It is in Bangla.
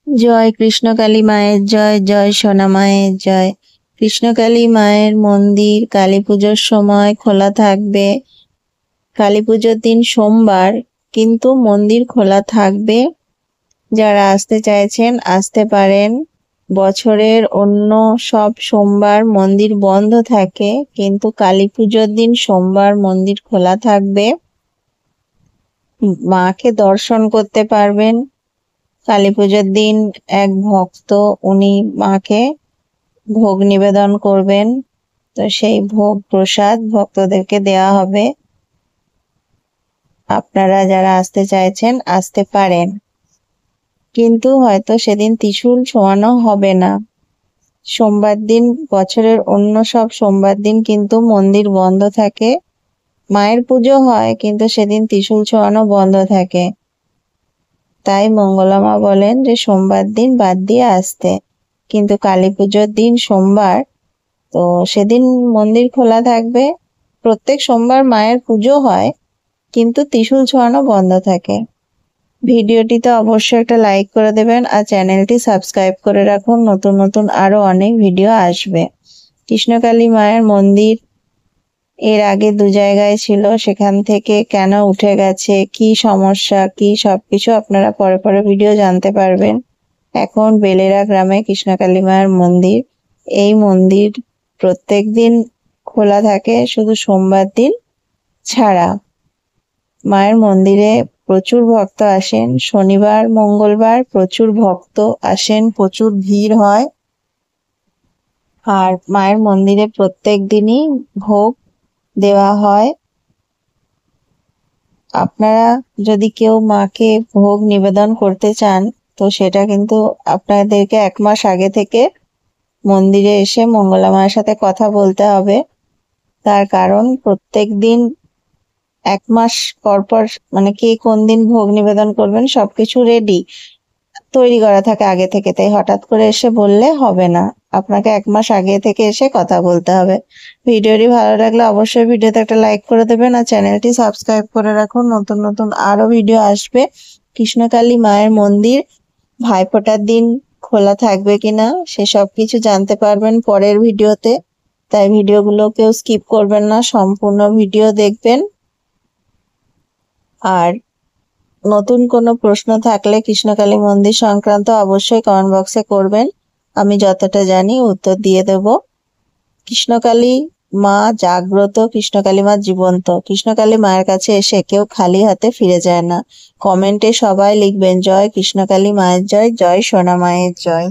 জয় কৃষ্ণকালী মায়ের জয়, জয় সোনা মায়ের জয়। কৃষ্ণকালী মায়ের মন্দির কালী পুজোর সময় খোলা থাকবে। কালী পুজোর দিন সোমবার কিন্তু মন্দির খোলা থাকবে। যারা আসতে চাইছেন আসতে পারেন। বছরের অন্য সব সোমবার মন্দির বন্ধ থাকে, কিন্তু কালী পুজোর দিন সোমবার মন্দির খোলা থাকবে। মাকে দর্শন করতে পারবেন। কালী পুজোর দিন এক ভক্ত উনি মাকে ভোগ নিবেদন করবেন, তো সেই ভোগ প্রসাদ ভক্তদেরকে দেওয়া হবে। আপনারা যারা আসতে চাইছেন আসতে পারেন, কিন্তু হয়তো সেদিন ত্রিশূল ছোঁয়ানো হবে না। সোমবার দিন, বছরের অন্য সব সোমবার দিন কিন্তু মন্দির বন্ধ থাকে। মায়ের পুজো হয় কিন্তু সেদিন ত্রিশূল ছোঁয়ানো বন্ধ থাকে। তাই মঙ্গলা মা বলেন যে সোমবার দিন বাদ দিয়ে আসতে, কিন্তু কালী পুজোর দিন সোমবার, তো সেদিন মন্দির খোলা থাকবে। প্রত্যেক সোমবার মায়ের পুজো হয় কিন্তু ত্রিশূল ছোঁয়ানো বন্ধ থাকে। ভিডিওটিতে অবশ্যই একটা লাইক করে দেবেন আর চ্যানেলটি সাবস্ক্রাইব করে রাখুন, নতুন নতুন আরো অনেক ভিডিও আসবে। কৃষ্ণকালী মায়ের মন্দির এর আগে দু জায়গায় ছিল, সেখান থেকে কেন উঠে গেছে, কি সমস্যা, কি সবকিছু আপনারা পরে পরে ভিডিও জানতে পারবেন। এখন বেলেরা গ্রামে কৃষ্ণকালী মায়ের মন্দির। এই মন্দির প্রত্যেক দিন খোলা থাকে, শুধু সোমবার দিন ছাড়া। মায়ের মন্দিরে প্রচুর ভক্ত আসেন। শনিবার মঙ্গলবার প্রচুর ভক্ত আসেন, প্রচুর ভিড় হয়। আর মায়ের মন্দিরে প্রত্যেক দিনই ভোগ দেওয়া হয়। আপনারা যদি কেউ মাকে ভোগ নিবেদন করতে চান, তো সেটা কিন্তু আপনাদেরকে 1 মাস আগে থেকে মন্দিরে এসে মঙ্গলা মায়ের সাথে কথা বলতে হবে। তার কারণ প্রত্যেক দিন 1 মাস পর পর, মানে কে কোন দিন ভোগ নিবেদন করবেন সবকিছু রেডি তৈরি করা থাকে আগে থেকে, তাই হঠাৎ করে এসে বললে হবে না। আপনাকে 1 মাস আগে থেকে এসে কথা বলতে হবে। ভিডিওটি ভালো লাগলে অবশ্যই ভিডিওতে একটা লাইক করে দেবেন আর চ্যানেলটি সাবস্ক্রাইব করে রাখুন, নতুন নতুন আরো ভিডিও আসবে। কৃষ্ণকালী মায়ের মন্দির ভাইফোঁটার দিন খোলা থাকবে কিনা সেসব কিছু জানতে পারবেন পরের ভিডিওতে, তাই ভিডিওগুলো কেউ স্কিপ করবেন না, সম্পূর্ণ ভিডিও দেখবেন। আর নতুন কোনো প্রশ্ন থাকলে কৃষ্ণকালী মন্দির সংক্রান্ত অবশ্যই কমেন্ট বক্সে করবেন, আমি যতটা জানি উত্তর দিয়ে দেব। কৃষ্ণকালী মা জাগ্রত, কৃষ্ণকালী মা জীবন্ত। কৃষ্ণকালী মায়ের কাছে এসে কেউ খালি হাতে ফিরে যায় না। কমেন্টে সবাই লিখবেন জয় কৃষ্ণকালী মায়ের জয়, জয় সোনা মায়ের জয়।